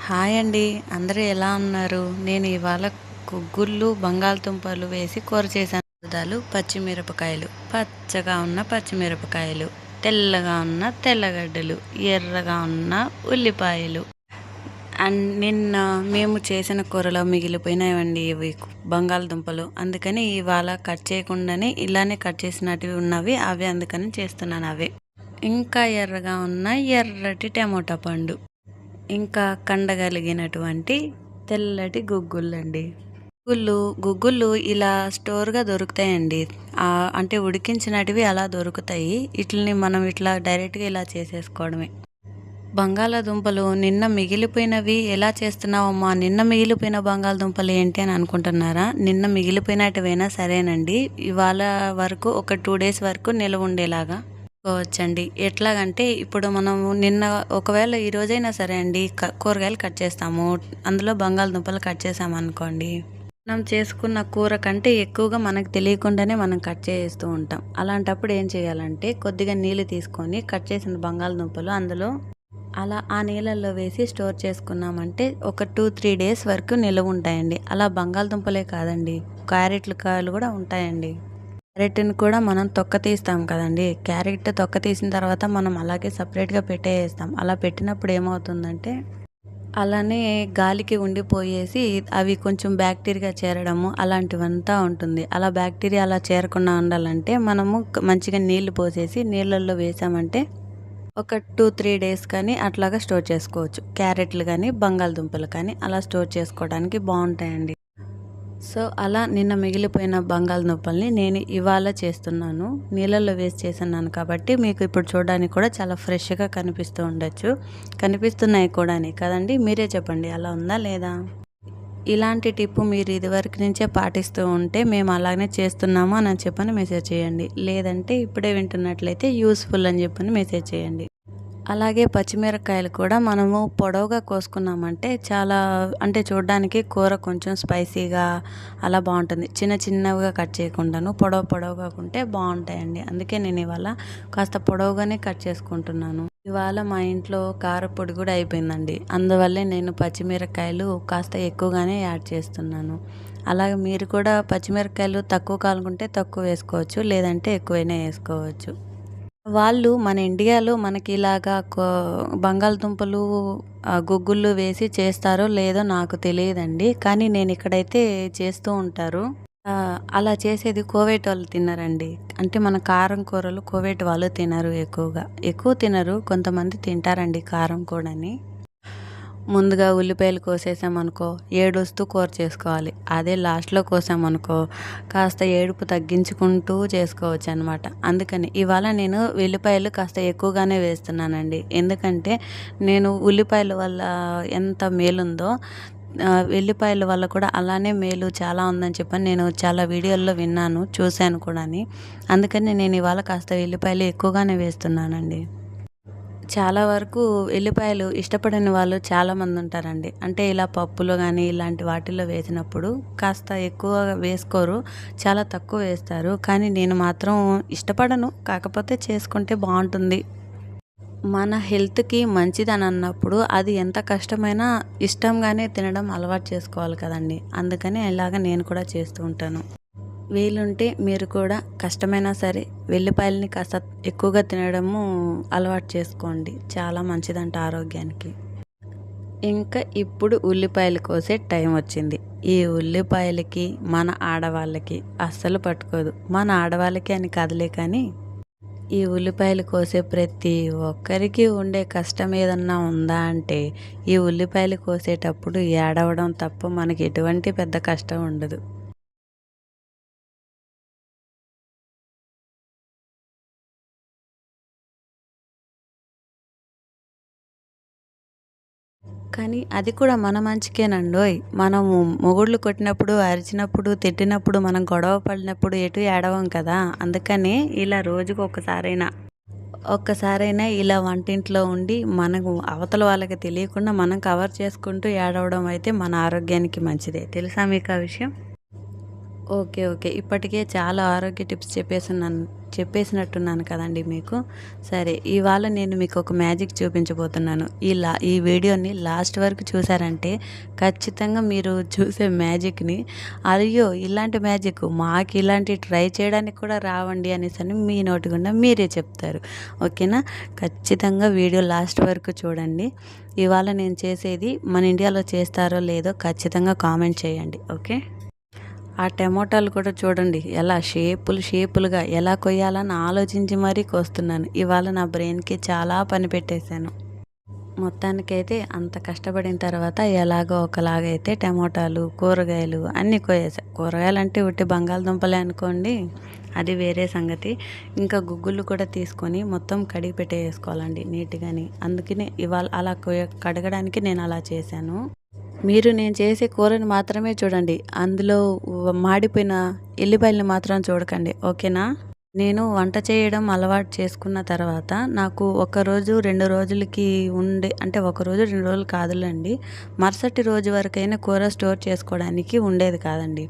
Hi అండి. అందరూ ఎలా ఉన్నారు? నేను ఇవాళ గుగ్గుళ్ళు, బంగాళదుంపలు వేసి కూర చేశాను. పచ్చిమిరపకాయలు, పచ్చగా ఉన్న పచ్చిమిరపకాయలు, తెల్లగా ఉన్న తెల్లగడ్డలు, ఎర్రగా ఉన్న ఉల్లిపాయలు. అండ్ నిన్న మేము చేసిన కూరలో మిగిలిపోయినాయండి ఇవి బంగాళదుంపలు. అందుకని ఇవాళ కట్ చేయకుండానే ఇలానే కట్ చేసినటివి ఉన్నవి అవి అందుకని చేస్తున్నాను అవే. ఇంకా ఎర్రగా ఉన్న ఎర్రటి టమోటా పండు, ఇంకా కండగలిగినటువంటి తెల్లటి గుగ్గుళ్ళండి. గుగ్గుళ్ళు ఇలా స్టోర్గా దొరుకుతాయండి. అంటే ఉడికించినటివి అలా దొరుకుతాయి. వీటిని మనం ఇట్లా డైరెక్ట్గా ఇలా చేసేసుకోవడమే. బంగాళాదుంపలు నిన్న మిగిలిపోయినవి ఎలా చేస్తున్నావమ్మా, నిన్న మిగిలిపోయిన బంగాళదుంపలు ఏంటి అని అనుకుంటున్నారా? నిన్న మిగిలిపోయినటివైనా సరేనండి, ఇవాళ వరకు ఒక 2 days వరకు నిల్వ ఉండేలాగా చేసుకోవచ్చండి. ఎట్లాగంటే ఇప్పుడు మనము నిన్న ఒకవేళ ఈ రోజైనా సరే అండి కూరగాయలు కట్ చేస్తాము, అందులో బంగాళదుంపలు కట్ చేసామనుకోండి, మనం చేసుకున్న కూర కంటే ఎక్కువగా మనకు తెలియకుండానే మనం కట్ చేస్తూ ఉంటాం. అలాంటప్పుడు ఏం చేయాలంటే కొద్దిగా నీళ్ళు తీసుకొని కట్ చేసిన బంగాళదుంపలు అందులో అలా ఆ నీళ్ళల్లో వేసి స్టోర్ చేసుకున్నామంటే ఒక 2-3 days వరకు నిల్వ ఉంటాయండి. అలా బంగాళదుంపలే కాదండి, క్యారెట్లు కాయలు కూడా ఉంటాయండి. క్యారెట్ని కూడా మనం తొక్క తీస్తాం కదండి, క్యారెట్ తొక్క తీసిన తర్వాత మనం అలాగే సపరేట్గా పెట్టేస్తాం. అలా పెట్టినప్పుడు ఏమవుతుందంటే అలానే గాలికి ఉండిపోయేసి అవి కొంచెం బ్యాక్టీరియా చేరడము అలాంటివంతా ఉంటుంది. అలా బ్యాక్టీరియా అలా చేరకుండా ఉండాలంటే మనము మంచిగా నీళ్లు పోసేసి నీళ్ళల్లో వేసామంటే ఒక 2-3 days కానీ అట్లాగా స్టోర్ చేసుకోవచ్చు. క్యారెట్లు కానీ బంగాళదుంపలు కానీ అలా స్టోర్ చేసుకోవడానికి బాగుంటాయండి. సో అలా నిన్న మిగిలిపోయిన బంగాళదుంపల్ని నేను ఇవాళ చేస్తున్నాను. నీళ్ళల్లో వేసి చేస్తున్నాను కాబట్టి మీకు ఇప్పుడు చూడడానికి కూడా చాలా ఫ్రెష్గా కనిపిస్తూ ఉండొచ్చు. కనిపిస్తున్నాయి కూడా కదండి, మీరే చెప్పండి అలా ఉందా లేదా? ఇలాంటి టిప్పు మీరు ఇదివరకు నుంచే పాటిస్తూ ఉంటే మేము అలానే చేస్తున్నాము అని చెప్పని మెసేజ్ చేయండి. లేదంటే ఇప్పుడే వింటున్నట్లయితే యూస్ఫుల్ అని చెప్పని మెసేజ్ చేయండి. అలాగే పచ్చిమిరపకాయలు కూడా మనము పొడవుగా కోసుకున్నామంటే చాలా అంటే చూడడానికి కూర కొంచెం స్పైసీగా అలా బాగుంటుంది. చిన్న చిన్నవిగా కట్ చేయకుండాను పొడవుగా ఉంటే బాగుంటాయండి. అందుకే నేను ఇవాళ కాస్త పొడవుగానే కట్ చేసుకుంటున్నాను. ఇవాళ మా ఇంట్లో కారపొడి కూడా అయిపోయిందండి. అందువల్లే నేను పచ్చిమిరపకాయలు కాస్త ఎక్కువగానే యాడ్ చేస్తున్నాను. అలాగే మీరు కూడా పచ్చిమిరపకాయలు తక్కువ కావాలనుకుంటే తక్కువ వేసుకోవచ్చు, లేదంటే ఎక్కువైనా వేసుకోవచ్చు. వాళ్ళు మన ఇండియాలో మనకి ఇలాగా బంగాళదుంపలు గుగ్గుళ్ళు వేసి చేస్తారో లేదో నాకు తెలియదండి. కానీ నేను ఇక్కడైతే చేస్తూ ఉంటారు. అలా చేసేది కువైట్ వాళ్ళు తినరండి. అంటే మన కారం కూరలు కువైట్ వాళ్ళు తినరు ఎక్కువగా. ఎక్కువ తినరు, కొంతమంది తింటారండి కారం కూడాని. ముందుగా ఉల్లిపాయలు కోసేసామనుకో ఏడుస్తూ కూర చేసుకోవాలి. అదే లాస్ట్లో కోసామనుకో కాస్త ఏడుపు తగ్గించుకుంటూ చేసుకోవచ్చు అనమాట. అందుకని ఇవాళ నేను ఉల్లిపాయలు కాస్త ఎక్కువగానే వేస్తున్నానండి. ఎందుకంటే నేను ఉల్లిపాయల వల్ల ఎంత మేలుందో వెల్లిపాయల వల్ల కూడా అలానే మేలు చాలా ఉందని చెప్పని నేను చాలా వీడియోల్లో విన్నాను, చూశాను కూడా. అందుకని నేను ఇవాళ కాస్త వెల్లిపాయలు ఎక్కువగానే వేస్తున్నానండి. చాలా వరకు ఎల్లిపాయలు ఇష్టపడని వాళ్ళు చాలామంది ఉంటారండి. అంటే ఇలా పప్పులో కానీ ఇలాంటి వాటిల్లో వేసినప్పుడు కాస్త ఎక్కువ వేసుకోరు, చాలా తక్కువ వేస్తారు. కానీ నేను మాత్రం ఇష్టపడను, కాకపోతే చేసుకుంటే బాగుంటుంది. మన హెల్త్కి మంచిదని అన్నప్పుడు అది ఎంత కష్టమైనా ఇష్టంగానే తినడం అలవాటు చేసుకోవాలి కదండి. అందుకని ఇలాగ నేను కూడా చేస్తూ ఉంటాను. వీలుంటే మీరు కూడా కష్టమైనా సరే వెల్లిపాయలని కాస్త ఎక్కువగా తినడము అలవాటు చేసుకోండి, చాలా మంచిదంట ఆరోగ్యానికి. ఇంకా ఇప్పుడు ఉల్లిపాయలు కోసే టైం వచ్చింది. ఈ ఉల్లిపాయలకి మన ఆడవాళ్ళకి అస్సలు పట్టుకోదు. మన ఆడవాళ్ళకి అని కాదులే కానీ ఈ ఉల్లిపాయలు కోసే ప్రతి ఒక్కరికి ఉండే కష్టం ఏదన్నా ఉందా అంటే ఈ ఉల్లిపాయలు కోసేటప్పుడు ఏడవడం తప్ప మనకి ఎటువంటి పెద్ద కష్టం ఉండదు. కానీ అది కూడా మన మంచికేనండోయ్. మనము మొగుళ్ళు కొట్టినప్పుడు, అరిచినప్పుడు, తిట్టినప్పుడు, మనం గొడవ పడినప్పుడు ఎటు ఏడవం కదా. అందుకని ఇలా రోజుకు ఒక్కసారైనా ఇలా వంటింట్లో ఉండి మనకు అవతల వాళ్ళకి తెలియకుండా మనం కవర్ చేసుకుంటూ ఏడవడం అయితే మన ఆరోగ్యానికి మంచిదే. తెలుసా మీకు ఆ విషయం? ఓకే. ఓకే. ఇప్పటికే చాలా ఆరోగ్య టిప్స్ చెప్పేసినట్టున్నాను కదండీ మీకు. సరే, ఇవాళ నేను మీకొక మ్యాజిక్ చూపించబోతున్నాను. ఈ వీడియోని లాస్ట్ వరకు చూసారంటే ఖచ్చితంగా మీరు చూసే మ్యాజిక్‌ని అయ్యో! ఇలాంటి మ్యాజిక్ మాకిలాంటివి ట్రై చేయడానికి కూడా రావండి అనేసని మీ నోటి గుండా మీరే చెప్తారు. ఓకేనా? ఖచ్చితంగా వీడియో లాస్ట్ వరకు చూడండి. ఇవాళ నేను చేసేది మన ఇండియాలో చేస్తారో లేదో ఖచ్చితంగా కామెంట్ చేయండి. ఓకే? ఆ టమోటాలు కూడా చూడండి ఎలా షేపులుగా ఎలా కొయ్యాలని ఆలోచించి మరీ కోస్తున్నాను. ఇవాళ నా బ్రెయిన్‌కి చాలా పని పెట్టేశాను. మొత్తానికైతే అంత కష్టపడిన తర్వాత ఎలాగో ఒకలాగైతే టమోటాలు, కూరగాయలు అన్నీ కోయేసా. కూరగాయలంటే ఉట్టి బంగాళదుంపలే అనుకోండి, అది వేరే సంగతి. ఇంకా గుగ్గుళ్ళు కూడా తీసుకొని మొత్తం కడిగి పెట్టేసుకోవాలండి నీట్‌గాని. అందుకనే ఇవాళ అలా కడగడానికి నేను అలా చేశాను. మీరు నేను చేసే కూరని మాత్రమే చూడండి. అందులో మాడిపోయిన ఎల్లిపాయలని మాత్రం చూడకండి. ఓకేనా? నేను వంట చేయడం అలవాటు చేసుకున్న తర్వాత నాకు ఒకరోజు, 2 రోజులకి అంటే ఒకరోజు, 2 రోజులు కాదులెండి. మరుసటి రోజు వరకైనా కూర స్టోర్ చేసుకోవడానికి ఉండేది కాదండి.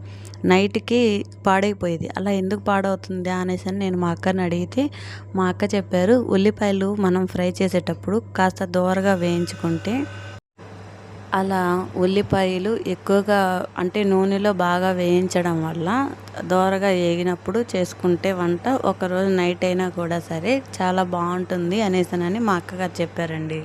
నైట్‌కి పాడైపోయేది. అలా ఎందుకు పాడవుతుందా అనేసని నేను మా అక్కని అడిగితే, మా అక్క చెప్పారు, ఉల్లిపాయలు మనం ఫ్రై చేసేటప్పుడు కాస్త దోరగా వేయించుకుంటే అలా ఉల్లిపాయలు ఎక్కువగా అంటే నూనెలో బాగా వేయించడం వల్ల దోరగా వేగినప్పుడు చేసుకుంటే వంట ఒకరోజు నైట్ అయినా కూడా సరే చాలా బాగుంటుంది అనేసనని మా అక్కగారు చెప్పారండి.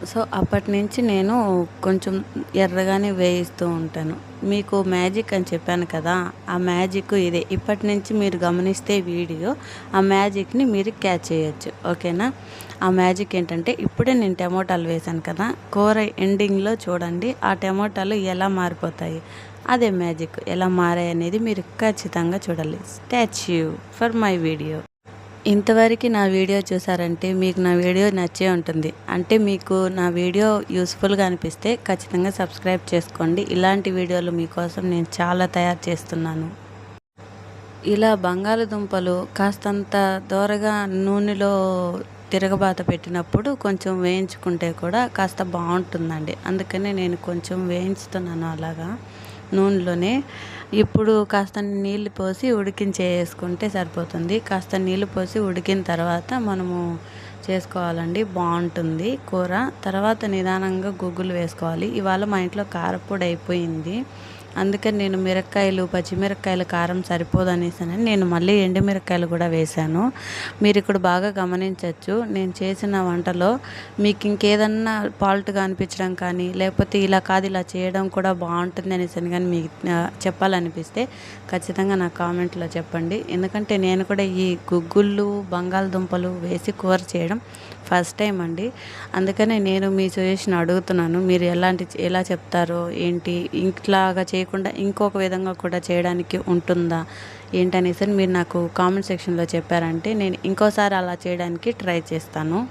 సో అప్పటినుంచి నేను కొంచెం ఎర్రగానే వేయిస్తూ ఉంటాను. మీకు మ్యాజిక్ అని చెప్పాను కదా, ఆ మ్యాజిక్ ఇదే. ఇప్పటి నుంచి మీరు గమనిస్తే వీడియో ఆ మ్యాజిక్ని మీరు క్యాచ్ చేయొచ్చు. ఓకేనా? ఆ మ్యాజిక్ ఏంటంటే ఇప్పుడే నేను టమోటాలు వేశాను కదా, కూర ఎండింగ్లో చూడండి ఆ టమోటాలు ఎలా మారిపోతాయి. అదే మ్యాజిక్. ఎలా మారాయి అనేది మీరు ఖచ్చితంగా చూడాలి. Statue for my video. ఇంతవరకు నా వీడియో చూసారంటే మీకు నా వీడియో నచ్చే ఉంటుంది. అంటే మీకు నా వీడియో యూస్ఫుల్గా అనిపిస్తే ఖచ్చితంగా సబ్స్క్రైబ్ చేసుకోండి. ఇలాంటి వీడియోలు మీకోసం నేను చాలా తయారు చేస్తున్నాను. ఇలా బంగాళదుంపలు కాస్తంత దోరగా నూనెలో తిరగబాత పెట్టినప్పుడు కొంచెం వేయించుకుంటే కూడా కాస్త బాగుంటుందండి. అందుకనే నేను కొంచెం వేయించుతున్నాను అలాగా నూనెలోనే. ఇప్పుడు కాస్త నీళ్ళు పోసి ఉడికించేసుకుంటే సరిపోతుంది. కాస్త నీళ్ళు పోసి ఉడికిన తర్వాత మనము చేసుకోవాలండి, బాగుంటుంది కూర. తర్వాత నిదానంగా గుగ్గులు వేసుకోవాలి. ఇవాళ మా ఇంట్లో కారపొడి అయిపోయింది. అందుకని నేను పచ్చిమిరపకాయలు కారం సరిపోదనేసానని నేను మళ్ళీ ఎండుమిరపకాయలు కూడా వేశాను. మీరు ఇక్కడ బాగా గమనించవచ్చు, నేను చేసిన వంటలో మీకు ఇంకేదన్నా ఫాల్ట్గా అనిపించడం కానీ, లేకపోతే ఇలా కాదు ఇలా చేయడం కూడా బాగుంటుంది అనేసి కానీ మీకు చెప్పాలనిపిస్తే ఖచ్చితంగా నా కామెంట్లో చెప్పండి. ఎందుకంటే నేను కూడా ఈ గుగ్గుళ్ళు, బంగాళదుంపలు వేసి కూర చేయడం ఫస్ట్ టైం అండి. అందుకనే నేను మీ సజెషన్ అడుగుతున్నాను. మీరు ఎలా చెప్తారో ఏంటి, ఇట్లాగా చేయకుండా ఇంకొక విధంగా కూడా చేయడానికి ఉంటుందా ఏంటనేసి మీరు నాకు కామెంట్ సెక్షన్లో చెప్పారంటే నేను ఇంకోసారి అలా చేయడానికి ట్రై చేస్తాను.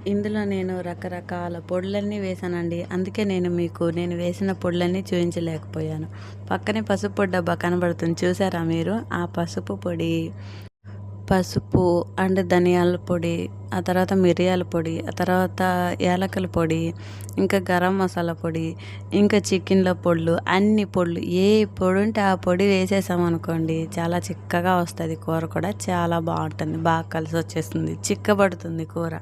ఇందులో నేను రకరకాల పొడులన్నీ వేసానండి. అందుకే నేను వేసిన పొడులన్నీ చూపించలేకపోయాను. పక్కనే పసుపు పొడి డబ్బా కనబడుతుంది, చూసారా మీరు? ఆ పసుపు అండ్ ధనియాల పొడి, ఆ తర్వాత మిరియాల పొడి, ఆ తర్వాత యాలకుల పొడి, ఇంకా గరం మసాలా పొడి, ఇంకా చికెన్లో పొడులు, అన్ని పొడులు ఏ పొడి ఉంటే ఆ పొడి వేసేసామనుకోండి చాలా చిక్కగా వస్తుంది కూర కూడా చాలా బాగుంటుంది. బాగా కలిసి వచ్చేస్తుంది, చిక్కబడుతుంది కూర.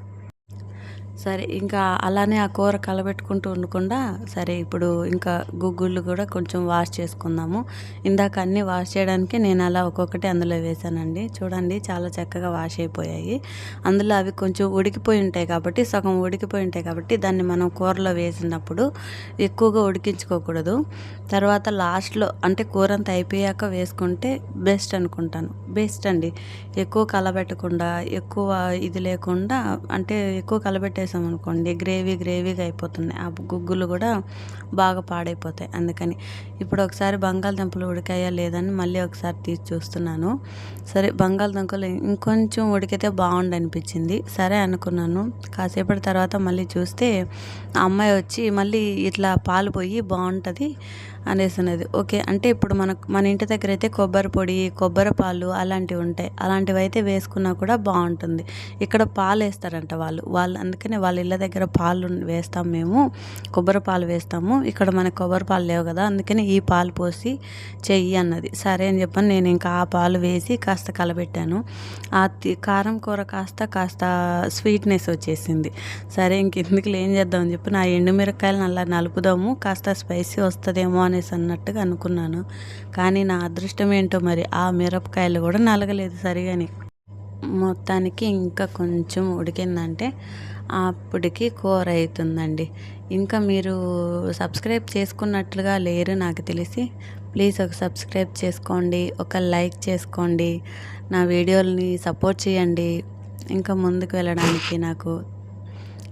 సరే, ఇంకా అలానే ఆ కూర కలబెట్టుకుంటూ ఉండకుండా సరే ఇప్పుడు ఇంకా గుగ్గుళ్ళు కూడా కొంచెం వాష్ చేసుకుందాము. ఇందాక అన్నీ వాష్ చేయడానికి నేను అలా ఒక్కొక్కటి అందులో వేసానండి. చూడండి చాలా చక్కగా వాష్ అయిపోయాయి. అందులో అవి కొంచెం ఉడికిపోయి ఉంటాయి కాబట్టి, సగం ఉడికిపోయి ఉంటాయి కాబట్టి దాన్ని మనం కూరలో వేసినప్పుడు ఎక్కువగా ఉడికించుకోకూడదు. తర్వాత లాస్ట్లో అంటే కూర అంతా అయిపోయాక వేసుకుంటే బెస్ట్ అనుకుంటాను. బెస్ట్ అండి. ఎక్కువ కలబెట్టకుండా, ఎక్కువ ఇది లేకుండా, అంటే ఎక్కువ కలబెట్టేసామనుకోండి గ్రేవీగా అయిపోతుంది. ఆ గుగ్గులు కూడా బాగా పాడైపోతాయి. అందుకని ఇప్పుడు ఒకసారి బంగాళదుంపలు ఉడికాయా లేదని మళ్ళీ ఒకసారి తీసి చూస్తున్నాను. సరే, బంగాళదుంపలు ఇంకొంచెం ఉడికితే బాగుండు అనిపించింది. సరే అనుకున్నాను. కాసేపటి తర్వాత మళ్ళీ చూస్తే ఆ అమ్మాయి వచ్చి మళ్ళీ ఇట్లా పాలు పోయి బాగుంటుంది అనేసినది. ఓకే. అంటే ఇప్పుడు మన ఇంటి దగ్గర అయితే కొబ్బరి పొడి, కొబ్బరి పాలు అలాంటివి ఉంటాయి. అలాంటివి అయితే వేసుకున్నా కూడా బాగుంటుంది. ఇక్కడ పాలు వేస్తారంట వాళ్ళు అందుకనే వాళ్ళ ఇళ్ళ దగ్గర పాలు వేస్తాం మేము, కొబ్బరి పాలు వేస్తాము. ఇక్కడ మనకు కొబ్బరి పాలు లేవు కదా, అందుకని ఈ పాలు పోసి చెయ్యి అన్నది. సరే అని చెప్పని నేను ఇంకా ఆ పాలు వేసి కాస్త కలబెట్టాను. ఆ కారం కూర కాస్త స్వీట్నెస్ వచ్చేసింది. సరే ఇంకెందుకు ఏం చేద్దామని చెప్పి నా ఎండుమిరపకాయలను అలా నలుపుదాము, కాస్త స్పైసీ వస్తుందేమో అనేసి అన్నట్టుగా అనుకున్నాను. కానీ నా అదృష్టం ఏంటో మరి ఆ మిరపకాయలు కూడా నలగలేదు సరిగాని. మొత్తానికి ఇంకా కొంచెం ఉడికిందంటే అప్పటికి కూర అవుతుందండి. ఇంకా మీరు సబ్స్క్రైబ్ చేసుకున్నట్లుగా లేరు నాకు తెలిసి. ప్లీజ్ ఒక సబ్స్క్రైబ్ చేసుకోండి, ఒక లైక్ చేసుకోండి, నా వీడియోలని సపోర్ట్ చేయండి ఇంకా ముందుకు వెళ్ళడానికి. నాకు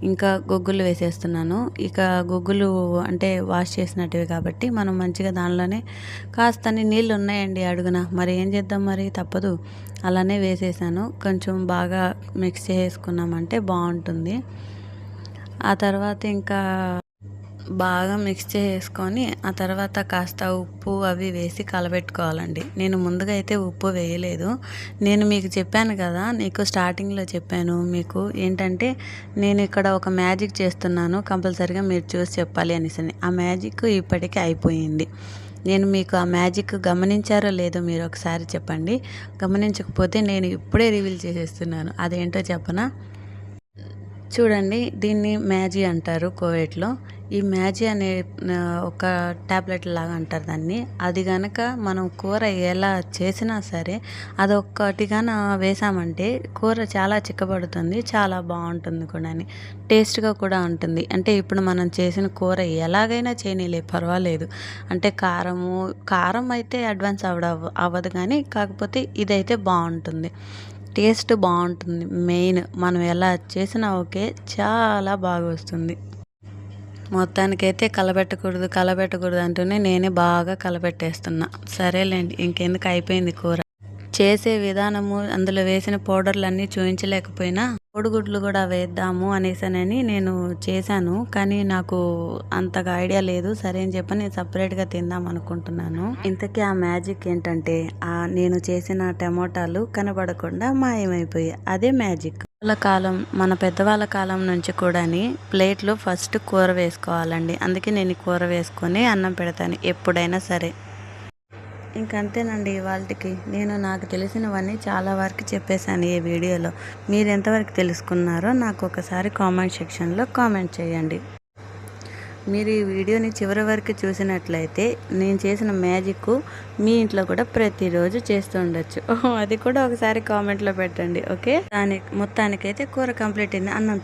ఇంకా గుగ్గులు వేసేస్తున్నాను. ఇక గుగ్గులు అంటే వాష్ చేసినట్టువి కాబట్టి మనం మంచిగా దానిలోనే కాస్తని నీళ్ళు ఉన్నాయండి అడుగున, మరి ఏం చేద్దాం, మరి తప్పదు. అలానే వేసేసాను. కొంచెం బాగా మిక్స్ చేసుకున్నామంటే బాగుంటుంది. ఆ తర్వాత ఇంకా బాగా మిక్స్ చేసుకొని ఆ తర్వాత కాస్త ఉప్పు అవి వేసి కలబెట్టుకోవాలండి. నేను ముందుగా అయితే ఉప్పు వేయలేదు. నేను మీకు చెప్పాను కదా, నీకు స్టార్టింగ్లో చెప్పాను మీకు ఏంటంటే నేను ఇక్కడ ఒక మ్యాజిక్ చేస్తున్నాను, కంపల్సరీగా మీరు చూసి చెప్పాలి అనేసి. ఆ మ్యాజిక్ ఇప్పటికీ అయిపోయింది. నేను మీకు ఆ మ్యాజిక్ గమనించారో లేదో మీరు ఒకసారి చెప్పండి. గమనించకపోతే నేను ఇప్పుడే రివీల్ చేసేస్తున్నాను. అదేంటో చెప్పనా? చూడండి, దీన్ని మ్యాజీ అంటారు కోవేట్లో. ఈ మ్యాజీ అనే ఒక ట్యాబ్లెట్ లాగా అంటారు దాన్ని. అది కనుక మనం కూర ఎలా చేసినా సరే అదొక్కటిగాన వేసామంటే కూర చాలా చిక్కబడుతుంది, చాలా బాగుంటుంది కూడా, టేస్ట్గా కూడా ఉంటుంది. అంటే ఇప్పుడు మనం చేసిన కూర ఎలాగైనా చేయనీలే పర్వాలేదు. అంటే కారం అయితే అడ్వాన్స్ అవ్వదు కానీ కాకపోతే ఇదైతే బాగుంటుంది, టేస్ట్ బాగుంటుంది. మెయిన్ మనం ఎలా చేసినా ఓకే, చాలా బాగా వస్తుంది. మొత్తానికైతే కలబెట్టకూడదు అంటూనే నేనే బాగా కలబెట్టేస్తున్నా. సరేలేండి, ఇంకెందుకు, అయిపోయింది కూర. చేసే విధానము, అందులో వేసిన పౌడర్లన్నీ చూపించలేకపోయినా కోడిగుడ్లు కూడా వేద్దాము అనేసనని నేను చేశాను. కానీ నాకు అంతగా ఐడియా లేదు. సరే అని చెప్పి నేను సపరేట్గా తిందాం అనుకుంటున్నాను. ఇంతకీ ఆ మ్యాజిక్ ఏంటంటే నేను చేసిన టమోటాలు కనబడకుండా మాయమైపోయాయి. అదే మ్యాజిక్. మన పెద్దవాళ్ళ కాలం నుంచి కూడా ప్లేట్లో ఫస్ట్ కూర వేసుకోవాలండి. అందుకే నేను కూర వేసుకొని అన్నం పెడతాను ఎప్పుడైనా సరే. ఇంకంతేనండి ఇవాళకి. నాకు తెలిసినవన్నీ చాలా వరకు చెప్పేశాను ఈ వీడియోలో. మీరు ఎంతవరకు తెలుసుకున్నారో నాకు ఒకసారి కామెంట్ సెక్షన్లో కామెంట్ చేయండి. మీరు ఈ వీడియోని చివరి వరకు చూసినట్లయితే నేను చేసిన మ్యాజిక్ మీ ఇంట్లో కూడా ప్రతిరోజు చేస్తూ ఉండొచ్చు. అది కూడా ఒకసారి కామెంట్లో పెట్టండి. ఓకే, మొత్తానికైతే కూర కంప్లీట్ అయింది. అన్నం